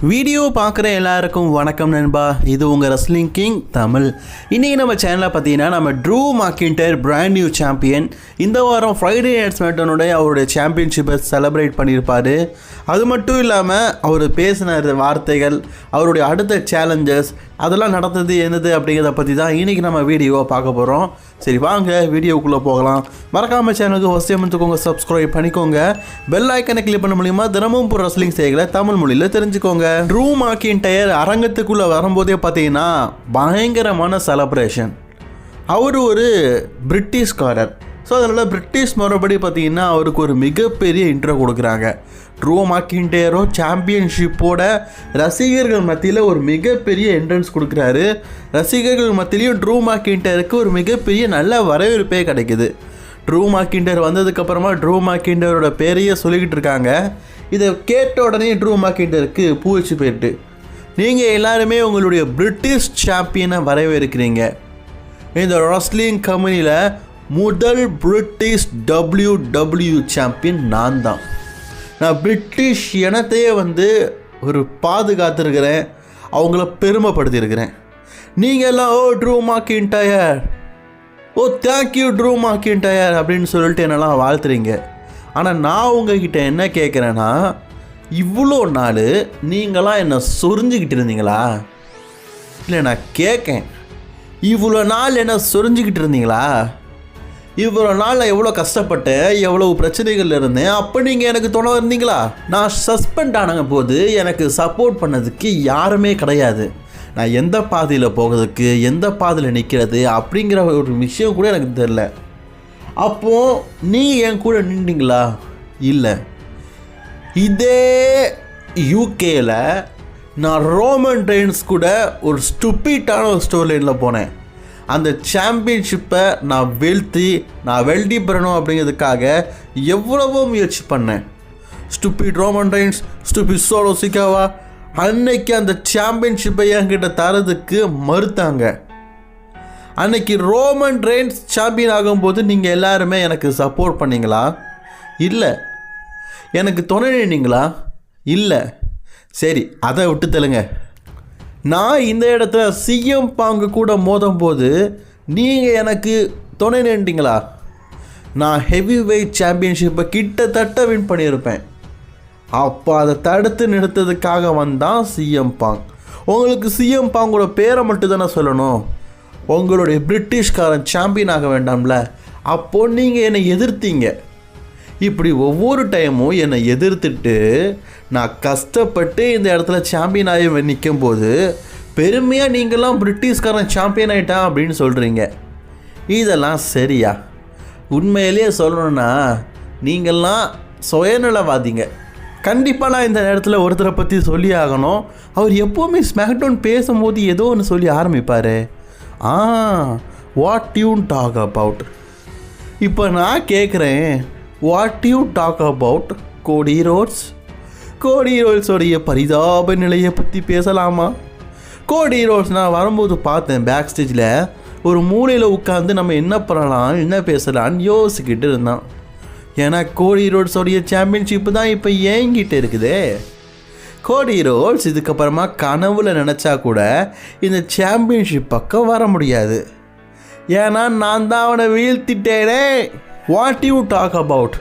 Video பார்க்குற எல்லாருக்கும் வணக்கம் நண்பா. இது உங்கள் ரெஸ்லிங் கிங் தமிழ். இன்றைக்கி நம்ம சேனலில் பார்த்தீங்கன்னா நம்ம ட்ரூ மாக்கின்டையர் பிராண்ட் நியூ சாம்பியன் இந்த வாரம் ஃப்ரைடே நைட் ஸ்மாக்டவுனுடைய அவருடைய சாம்பியன்ஷிப்பை செலிப்ரேட் பண்ணியிருப்பார். அது மட்டும் இல்லாமல் அவர் பேசின வார்த்தைகள், அவருடைய அடுத்த சேலஞ்சஸ் அதெல்லாம் நடந்தது என்னது அப்படிங்கிறத பற்றி தான் இன்றைக்கி நம்ம வீடியோவை பார்க்க போகிறோம். சரி வாங்க வீடியோக்குள்ளே போகலாம். மறக்காமல் சேனலுக்கு ஃபஸ்ட் டைம் வந்துக்கோங்க, சப்ஸ்கிரைப் பண்ணிக்கோங்க, பெல் ஐக்கனை கிளிக் பண்ண மூலிமா தினமும் ஒரு ரெஸ்லிங் செய்களை தமிழ் மொழியில் தெரிஞ்சுக்கோங்க. ட்ரூ மாக்கின்டையர் அரங்கத்துக்குள்ளே வரும்போதே பார்த்தீங்கன்னா பயங்கரமான செலப்ரேஷன். அவர் ஒரு பிரிட்டிஷ்காரர். ஸோ அதனால் பிரிட்டிஷ் முறைப்படி பார்த்தீங்கன்னா அவருக்கு ஒரு மிகப்பெரிய இன்ட்ரோ கொடுக்குறாங்க. ட்ரூ மாக்கின்டையரோ சாம்பியன்ஷிப்போட ரசிகர்கள் மத்தியில் ஒரு மிகப்பெரிய என்ட்ரன்ஸ் கொடுக்குறாரு. ரசிகர்கள் மத்தியிலையும் ட்ரூ மாக்கின்டையருக்கு ஒரு மிகப்பெரிய நல்ல வரவேற்பே கிடைக்குது. ட்ரூ மாக்கின்டையர் வந்ததுக்கப்புறமா ட்ரூ மாக்கின்டையரோட பேரையே சொல்லிக்கிட்டு இருக்காங்க. இதை கேட்ட உடனே ட்ரூ மாக்கின்டையருக்கு பூச்சி போயிட்டு, நீங்கள் எல்லாருமே உங்களுடைய பிரிட்டிஷ் சாம்பியனை வரவேற்கிறீங்க. இந்த ரெஸ்லிங் கம்பெனியில் முதல் பிரிட்டிஷ் WWE சாம்பியன் நான் தான். நான் பிரிட்டிஷ் இனத்தையே ஒரு பாதுகாத்துருக்கிறேன், அவங்கள பெருமைப்படுத்தியிருக்கிறேன். நீங்கள் எல்லாம் ஓ ட்ரூ மாக்கின்டையர், ஓ தேங்க்யூ ட்ரூ மாக்கின்டையர் அப்படின்னு சொல்லிட்டு என்னெல்லாம் வாழ்த்துறீங்க. ஆனால் நான் உங்ககிட்ட என்ன கேட்குறேன்னா, இவ்வளோ நாள் நீங்களாம் என்னை சொரிஞ்சிக்கிட்டு இருந்தீங்களா? இல்லை நான் கேட்கேன், இவ்வளோ நாள் என்ன சொரிஞ்சிக்கிட்டு இருந்தீங்களா? இவ்வளோ நாள் நான் எவ்வளோ கஷ்டப்பட்டேன், எவ்வளோ பிரச்சனைகள் இருந்தேன், அப்போ நீங்கள் எனக்கு துணை இருந்தீங்களா? நான் சஸ்பெண்ட் ஆன போது எனக்கு சப்போர்ட் பண்ணதுக்கு யாருமே கிடையாது. நான் எந்த பாதையில் போகிறதுக்கு, எந்த பாதையில் நிற்கிறது அப்படிங்கிற ஒரு விஷயம் கூட எனக்கு தெரில. அப்போது நீங்கள் என் கூட நின்றீங்களா? இல்லை. இதே யூகேயில் நான் ரோமன் ரெயின்ஸ் கூட ஒரு ஸ்டூபிட்டான ஒரு ஸ்டோரி லைனில் போனேன். அந்த சாம்பியன்ஷிப்பை நான் வெல்டி பெறணும் அப்படிங்கிறதுக்காக எவ்வளவோ முயற்சி பண்ணேன். Stupid Roman Reigns, stupid Solo Sikoa அன்னைக்கு அந்த சாம்பியன்ஷிப்பை என்கிட்ட தரதுக்கு மறுத்தாங்க. அன்னைக்கு ரோமன் ரெயின்ஸ் சாம்பியன் ஆகும்போது நீங்கள் எல்லாருமே எனக்கு சப்போர்ட் பண்ணீங்களா? இல்லை. எனக்கு துணை நின்னீங்களா? இல்லை. சரி, அதை விட்டு தள்ளுங்க. நான் இந்த இடத்துல சிஎம் பாங்கு கூட மோதும் போது நீங்கள் எனக்கு துணை நின்றீங்களா? நான் ஹெவி வெயிட் சாம்பியன்ஷிப்பை கிட்டத்தட்ட வின் பண்ணியிருப்பேன். அப்போ அதை தடுத்து நிறுத்ததுக்காக வந்தான் சிஎம் பாங். உங்களுக்கு சிஎம் பாங்கோட பேரை மட்டும் தானே சொல்லணும், உங்களுடைய பிரிட்டிஷ்காரன் சாம்பியன் ஆக வேண்டாம்ல. அப்போது நீங்கள் என்னை எதிர்த்தீங்க. இப்படி ஒவ்வொரு டைமும் என்னை எதிர்த்துட்டு நான் கஷ்டப்பட்டு இந்த இடத்துல சாம்பியன் ஆகி நிற்கும்போது பெருமையாக நீங்கள்லாம் பிரிட்டிஷ்காரன் சாம்பியன் ஆகிட்டான் அப்படின்னு சொல்கிறீங்க. இதெல்லாம் சரியா? உண்மையிலேயே சொல்லணுன்னா நீங்கள்லாம் சுயநலவாதிங்க. கண்டிப்பாக நான் இந்த நேரத்தில் ஒருத்தரை பற்றி சொல்லி ஆகணும். அவர் எப்போவுமே ஸ்மாக்டவுன் பேசும்போது ஏதோ ஒன்று சொல்லி ஆரம்பிப்பார். What you talk about. இப்போ நான் கேட்குறேன், what you talk about Cody Rhodes? Cody ரோட்ஸோடைய பரிதாப நிலையை பற்றி பேசலாமா? கோடி ரோட்ஸ் நான் வரும்போது பார்த்தேன், பேக் ஸ்டேஜில் ஒரு மூலையில் உட்காந்து நம்ம என்ன பண்ணலாம், என்ன பேசலான்னு யோசிக்கிட்டு இருந்தான். ஏன்னா கோடி ரோட்ஸோடைய சாம்பியன்ஷிப்பு தான் இப்போ ஏங்கிட்டு இருக்குதே. கோடி ரோட்ஸ் இதுக்கப்புறமா கனவுல நினச்சா கூட இந்த சாம்பியன்ஷிப் பக்கம் வர முடியாது. ஏன்னா நான் தான் அவனை வீழ்த்திட்டேனே. What you talk about?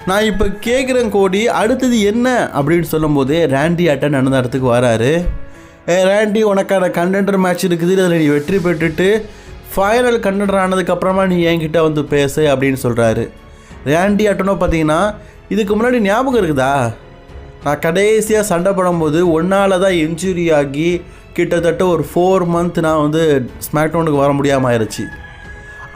நான் இப்போ கேட்குறேன் கோடி, அடுத்தது என்ன அப்படின்னு சொல்லும்போதே ராண்டி ஆட்டன் நடந்த இடத்துக்கு வராரு. ராண்டி, உனக்கான கண்டெண்டர் மேட்ச் இருக்குது, அதில் நீ வெற்றி பெற்றுட்டு ஃபைனல் கண்டெண்டர் ஆனதுக்கப்புறமா நீ என்கிட்ட பேசு அப்படின்னு சொல்கிறாரு. ராண்டி ஆட்டனோ பார்த்தீங்கன்னா, இதுக்கு முன்னாடி ஞாபகம் இருக்குதா, நான் கடைசியாக சண்டை போடும்போது ஒன்றால் தான் இன்ஜுரி ஆகி கிட்டத்தட்ட ஒரு 4 மந்த் நான் ஸ்மாக்டவுனுக்கு வர முடியாமல் ஆயிடுச்சு.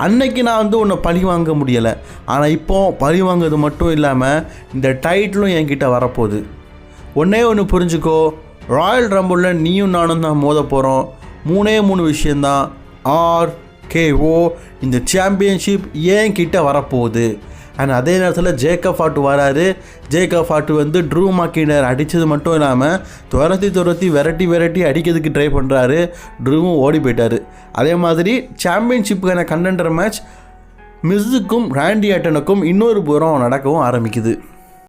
அன்னைக்கு நான் உன்னை பழி வாங்க முடியலை. ஆனால் இப்போது பழி வாங்குறது மட்டும் இல்லாமல் இந்த டைட்டிலும் என்கிட்ட வரப்போகுது. ஒன்றே ஒன்று புரிஞ்சுக்கோ, ராயல் ரம்பிளில் நீயும் நானும் தான் மோத போகிறோம். 3 விஷயந்தான். RKO இந்த சாம்பியன்ஷிப் என்கிட்ட வரப்போகுது. அண்ட் அதே நேரத்தில் ஜேக்கப் ஃபாட்டு வராரு. ஜேக்கப் ஃபாட்டு ட்ரூ மாக்கின்டையர் அடித்தது மட்டும் இல்லாமல் துரத்தி விரட்டி அடிக்கிறதுக்கு ட்ரை பண்ணுறாரு. ட்ரூவும் ஓடி போயிட்டார். அதே மாதிரி சாம்பியன்ஷிப்புக்கான கண்டெண்டர் மேட்ச் மிஸ்ஸுக்கும் ராண்டி ஆட்டனுக்கும் இன்னொரு புறம் நடக்கவும் ஆரம்பிக்குது.